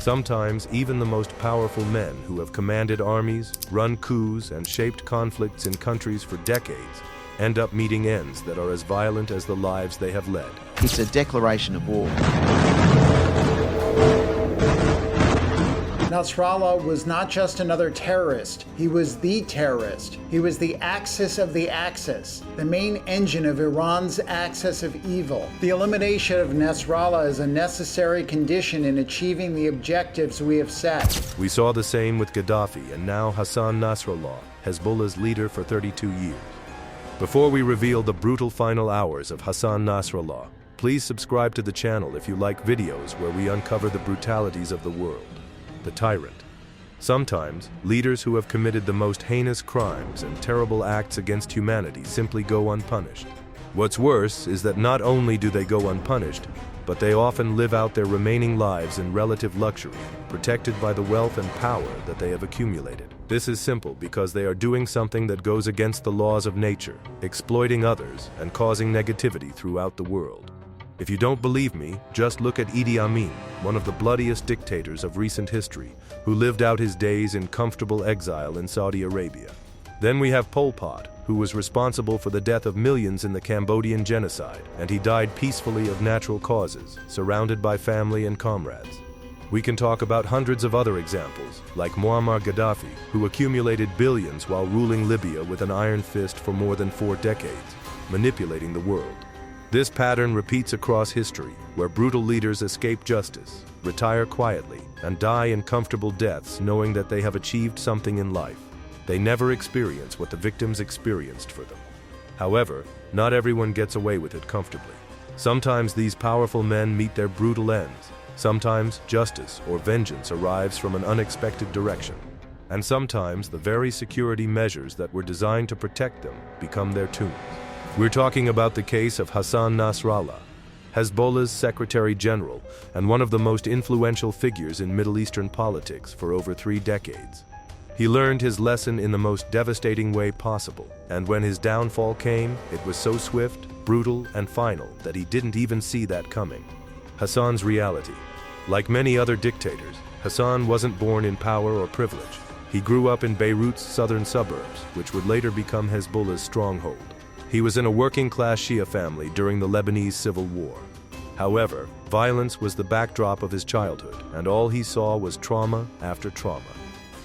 Sometimes even the most powerful men who have commanded armies, run coups, and shaped conflicts in countries for decades end up meeting ends that are as violent as the lives they have led. It's a declaration of war. Nasrallah was not just another terrorist, he was the terrorist. He was the axis of the axis, the main engine of Iran's axis of evil. The elimination of Nasrallah is a necessary condition in achieving the objectives we have set. We saw the same with Gaddafi and now Hassan Nasrallah, Hezbollah's leader for 32 years. Before we reveal the brutal final hours of Hassan Nasrallah, please subscribe to the channel if you like videos where we uncover the brutalities of the world. The tyrant. Sometimes, leaders who have committed the most heinous crimes and terrible acts against humanity simply go unpunished. What's worse is that not only do they go unpunished, but they often live out their remaining lives in relative luxury, protected by the wealth and power that they have accumulated. This is simple because they are doing something that goes against the laws of nature, exploiting others and causing negativity throughout the world. If you don't believe me, just look at Idi Amin, one of the bloodiest dictators of recent history, who lived out his days in comfortable exile in Saudi Arabia. Then we have Pol Pot, who was responsible for the death of millions in the Cambodian genocide, and he died peacefully of natural causes, surrounded by family and comrades. We can talk about hundreds of other examples, like Muammar Gaddafi, who accumulated billions while ruling Libya with an iron fist for more than 4 decades, manipulating the world. This pattern repeats across history, where brutal leaders escape justice, retire quietly, and die in comfortable deaths knowing that they have achieved something in life. They never experience what the victims experienced for them. However, not everyone gets away with it comfortably. Sometimes these powerful men meet their brutal ends. Sometimes justice or vengeance arrives from an unexpected direction. And sometimes the very security measures that were designed to protect them become their tombs. We're talking about the case of Hassan Nasrallah, Hezbollah's Secretary General and one of the most influential figures in Middle Eastern politics for over 3 decades. He learned his lesson in the most devastating way possible, and when his downfall came, it was so swift, brutal, and final that he didn't even see that coming. Hassan's reality. Like many other dictators, Hassan wasn't born in power or privilege. He grew up in Beirut's southern suburbs, which would later become Hezbollah's stronghold. He was in a working-class Shia family during the Lebanese Civil War. However, violence was the backdrop of his childhood, and all he saw was trauma after trauma.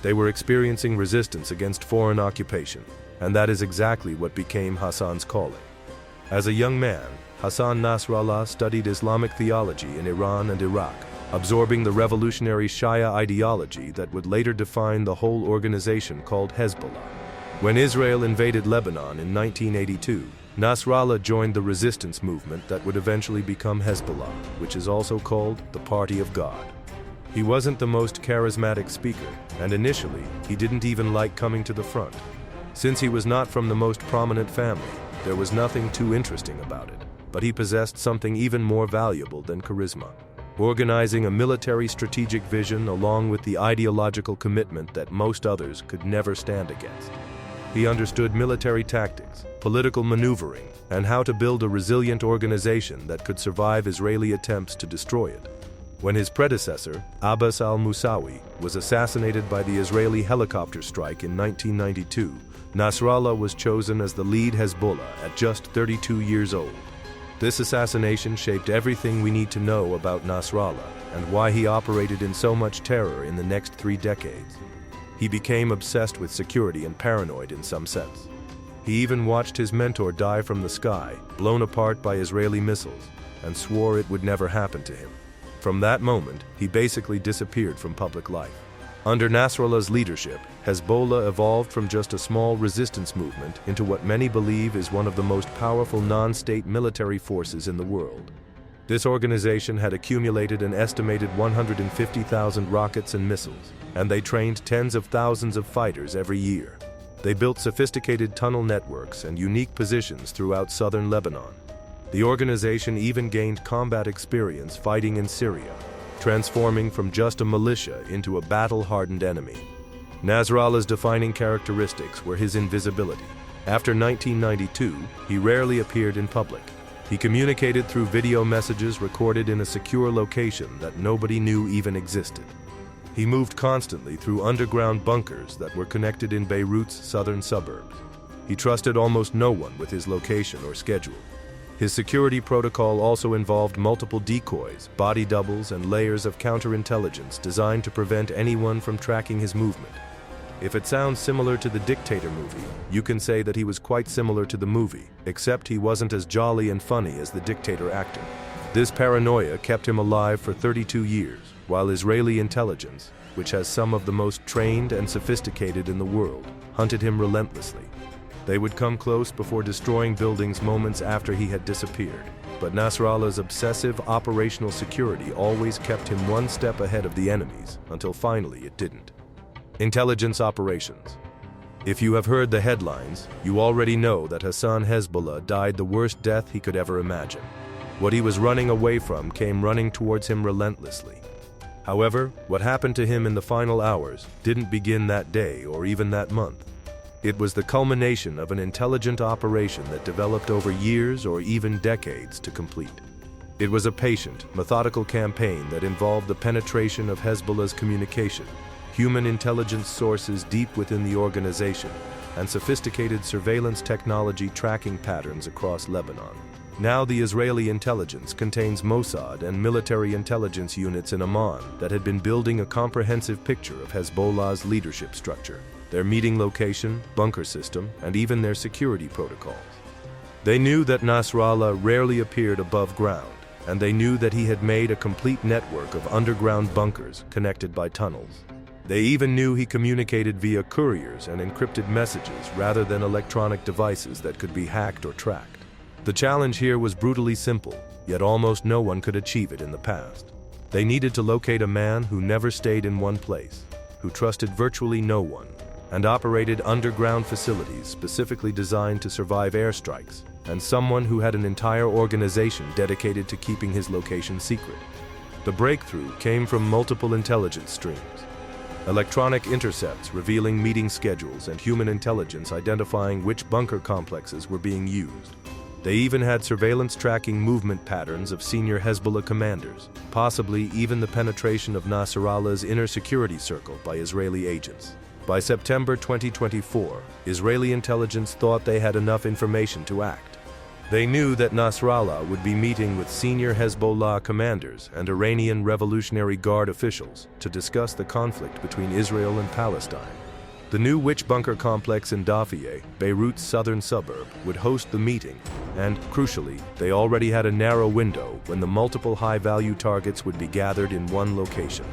They were experiencing resistance against foreign occupation, and that is exactly what became Hassan's calling. As a young man, Hassan Nasrallah studied Islamic theology in Iran and Iraq, absorbing the revolutionary Shia ideology that would later define the whole organization called Hezbollah. When Israel invaded Lebanon in 1982, Nasrallah joined the resistance movement that would eventually become Hezbollah, which is also called the Party of God. He wasn't the most charismatic speaker, and initially, he didn't even like coming to the front. Since he was not from the most prominent family, there was nothing too interesting about it, but he possessed something even more valuable than charisma: organizing a military strategic vision along with the ideological commitment that most others could never stand against. He understood military tactics, political maneuvering, and how to build a resilient organization that could survive Israeli attempts to destroy it. When his predecessor, Abbas al-Musawi, was assassinated by the Israeli helicopter strike in 1992, Nasrallah was chosen as the lead Hezbollah at just 32 years old. This assassination shaped everything we need to know about Nasrallah and why he operated in so much terror in the next 3 decades. He became obsessed with security and paranoid in some sense. He even watched his mentor die from the sky, blown apart by Israeli missiles, and swore it would never happen to him. From that moment, he basically disappeared from public life. Under Nasrallah's leadership, Hezbollah evolved from just a small resistance movement into what many believe is one of the most powerful non-state military forces in the world. This organization had accumulated an estimated 150,000 rockets and missiles, and they trained tens of thousands of fighters every year. They built sophisticated tunnel networks and unique positions throughout southern Lebanon. The organization even gained combat experience fighting in Syria, transforming from just a militia into a battle-hardened enemy. Nasrallah's defining characteristics were his invisibility. After 1992, he rarely appeared in public. He communicated through video messages recorded in a secure location that nobody knew even existed. He moved constantly through underground bunkers that were connected in Beirut's southern suburbs. He trusted almost no one with his location or schedule. His security protocol also involved multiple decoys, body doubles, and layers of counterintelligence designed to prevent anyone from tracking his movement. If it sounds similar to the Dictator movie, you can say that he was quite similar to the movie, except he wasn't as jolly and funny as the Dictator actor. This paranoia kept him alive for 32 years, while Israeli intelligence, which has some of the most trained and sophisticated in the world, hunted him relentlessly. They would come close before destroying buildings moments after he had disappeared, but Nasrallah's obsessive operational security always kept him one step ahead of the enemies, until finally it didn't. Intelligence operations. If you have heard the headlines, you already know that Hassan Hezbollah died the worst death he could ever imagine. What he was running away from came running towards him relentlessly. However, what happened to him in the final hours didn't begin that day or even that month. It was the culmination of an intelligent operation that developed over years or even decades to complete. It was a patient, methodical campaign that involved the penetration of Hezbollah's communication, human intelligence sources deep within the organization, and sophisticated surveillance technology tracking patterns across Lebanon. Now the Israeli intelligence contains Mossad and military intelligence units in Amman that had been building a comprehensive picture of Hezbollah's leadership structure, their meeting location, bunker system, and even their security protocols. They knew that Nasrallah rarely appeared above ground, and they knew that he had made a complete network of underground bunkers connected by tunnels. They even knew he communicated via couriers and encrypted messages rather than electronic devices that could be hacked or tracked. The challenge here was brutally simple, yet almost no one could achieve it in the past. They needed to locate a man who never stayed in one place, who trusted virtually no one, and operated underground facilities specifically designed to survive airstrikes, and someone who had an entire organization dedicated to keeping his location secret. The breakthrough came from multiple intelligence streams. Electronic intercepts revealing meeting schedules and human intelligence identifying which bunker complexes were being used. They even had surveillance tracking movement patterns of senior Hezbollah commanders, possibly even the penetration of Nasrallah's inner security circle by Israeli agents. By September 2024, Israeli intelligence thought they had enough information to act. They knew that Nasrallah would be meeting with senior Hezbollah commanders and Iranian Revolutionary Guard officials to discuss the conflict between Israel and Palestine. The new witch bunker complex in Dafieh, Beirut's southern suburb, would host the meeting, and, crucially, they already had a narrow window when the multiple high-value targets would be gathered in one location.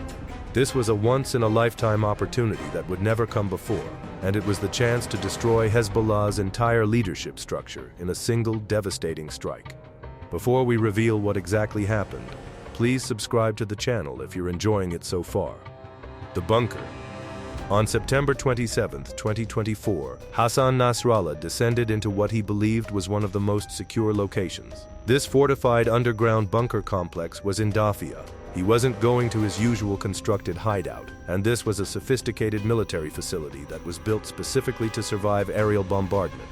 This was a once-in-a-lifetime opportunity that would never come before, and it was the chance to destroy Hezbollah's entire leadership structure in a single devastating strike. Before we reveal what exactly happened, please subscribe to the channel if you're enjoying it so far. The bunker. On September 27, 2024, Hassan Nasrallah descended into what he believed was one of the most secure locations. This fortified underground bunker complex was in Dafieh. He wasn't going to his usual constructed hideout, and this was a sophisticated military facility that was built specifically to survive aerial bombardment.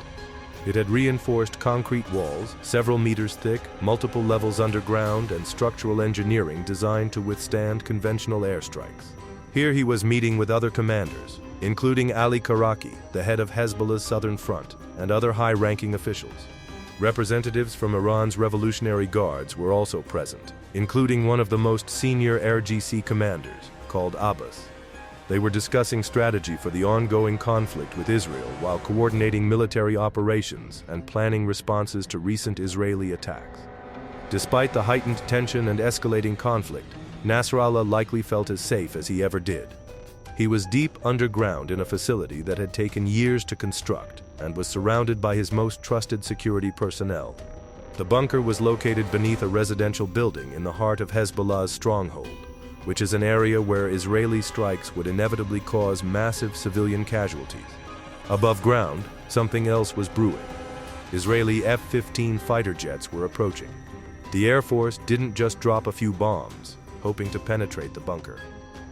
It had reinforced concrete walls, several meters thick, multiple levels underground, and structural engineering designed to withstand conventional airstrikes. Here he was meeting with other commanders, including Ali Karaki, the head of Hezbollah's Southern Front, and other high-ranking officials. Representatives from Iran's Revolutionary Guards were also present, including one of the most senior RGC commanders, called Abbas. They were discussing strategy for the ongoing conflict with Israel while coordinating military operations and planning responses to recent Israeli attacks. Despite the heightened tension and escalating conflict, Nasrallah likely felt as safe as he ever did. He was deep underground in a facility that had taken years to construct and was surrounded by his most trusted security personnel. The bunker was located beneath a residential building in the heart of Hezbollah's stronghold, which is an area where Israeli strikes would inevitably cause massive civilian casualties. Above ground, something else was brewing. Israeli F-15 fighter jets were approaching. The Air Force didn't just drop a few bombs, hoping to penetrate the bunker.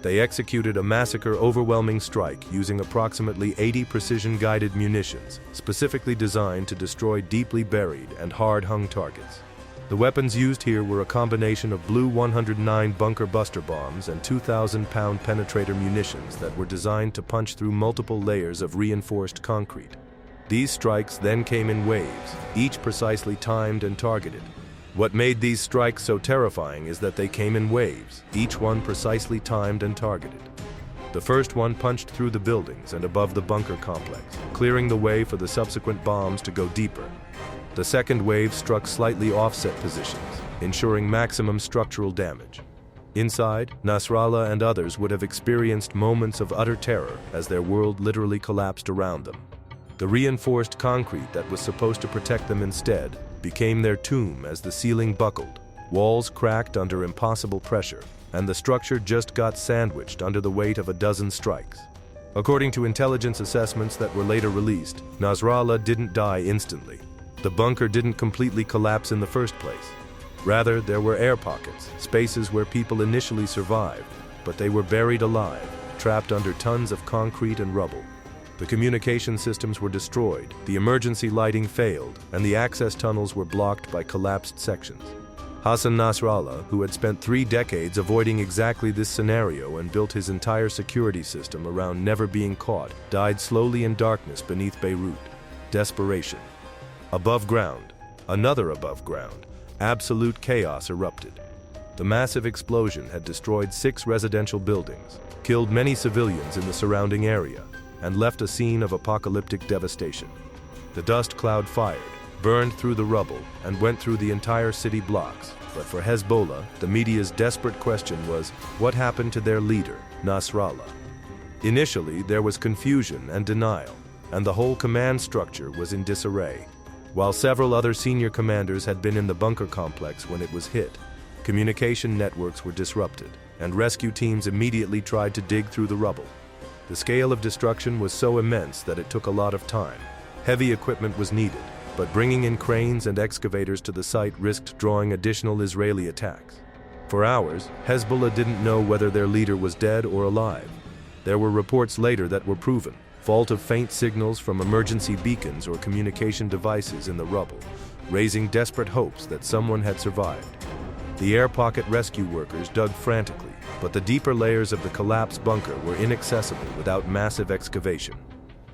They executed a massacre-overwhelming strike using approximately 80 precision-guided munitions, specifically designed to destroy deeply buried and hard-hung targets. The weapons used here were a combination of Blue 109 bunker buster bombs and 2,000-pound penetrator munitions that were designed to punch through multiple layers of reinforced concrete. These strikes then came in waves, each precisely timed and targeted. What made these strikes so terrifying is that they came in waves, each one precisely timed and targeted. The first one punched through the buildings and above the bunker complex, clearing the way for the subsequent bombs to go deeper. The second wave struck slightly offset positions, ensuring maximum structural damage. Inside, Nasrallah and others would have experienced moments of utter terror as their world literally collapsed around them. The reinforced concrete that was supposed to protect them instead became their tomb as the ceiling buckled, walls cracked under impossible pressure, and the structure just got sandwiched under the weight of a dozen strikes. According to intelligence assessments that were later released, Nasrallah didn't die instantly. The bunker didn't completely collapse in the first place. Rather, there were air pockets, spaces where people initially survived, but they were buried alive, trapped under tons of concrete and rubble. The communication systems were destroyed, the emergency lighting failed, and the access tunnels were blocked by collapsed sections. Hassan Nasrallah, who had spent 3 decades avoiding exactly this scenario and built his entire security system around never being caught, died slowly in darkness beneath Beirut. Desperation. Above ground, another above ground, absolute chaos erupted. The massive explosion had destroyed 6 residential buildings, killed many civilians in the surrounding area, and left a scene of apocalyptic devastation. The dust cloud fired, burned through the rubble, and went through the entire city blocks. But for Hezbollah, the media's desperate question was, what happened to their leader, Nasrallah? Initially, there was confusion and denial, and the whole command structure was in disarray. While several other senior commanders had been in the bunker complex when it was hit, communication networks were disrupted, and rescue teams immediately tried to dig through the rubble. The scale of destruction was so immense that it took a lot of time. Heavy equipment was needed, but bringing in cranes and excavators to the site risked drawing additional Israeli attacks. For hours, Hezbollah didn't know whether their leader was dead or alive. There were reports later that were proven. Fault of faint signals from emergency beacons or communication devices in the rubble, raising desperate hopes that someone had survived. The air pocket rescue workers dug frantically, but the deeper layers of the collapsed bunker were inaccessible without massive excavation.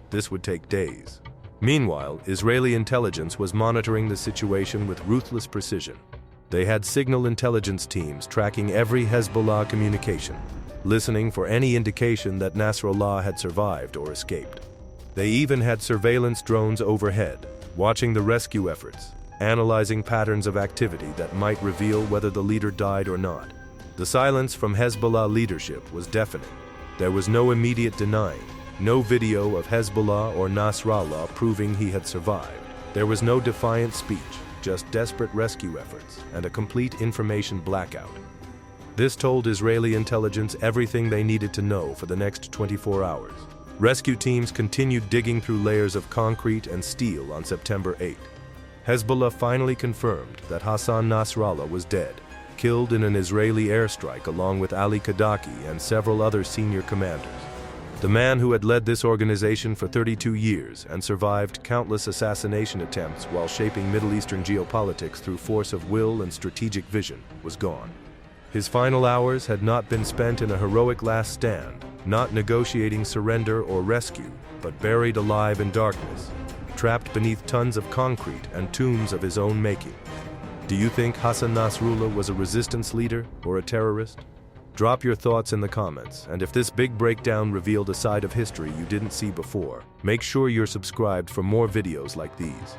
This would take days. Meanwhile, Israeli intelligence was monitoring the situation with ruthless precision. They had signal intelligence teams tracking every Hezbollah communication, listening for any indication that Nasrallah had survived or escaped. They even had surveillance drones overhead, watching the rescue efforts, analyzing patterns of activity that might reveal whether the leader died or not. The silence from Hezbollah leadership was deafening. There was no immediate denying, no video of Hezbollah or Nasrallah proving he had survived. There was no defiant speech, just desperate rescue efforts and a complete information blackout. This told Israeli intelligence everything they needed to know for the next 24 hours. Rescue teams continued digging through layers of concrete and steel on September 8. Hezbollah finally confirmed that Hassan Nasrallah was dead, killed in an Israeli airstrike along with Ali Kadaki and several other senior commanders. The man who had led this organization for 32 years and survived countless assassination attempts while shaping Middle Eastern geopolitics through force of will and strategic vision was gone. His final hours had not been spent in a heroic last stand, not negotiating surrender or rescue, but buried alive in darkness, trapped beneath tons of concrete and tombs of his own making. Do you think Hassan Nasrallah was a resistance leader or a terrorist? Drop your thoughts in the comments, and if this big breakdown revealed a side of history you didn't see before, make sure you're subscribed for more videos like these.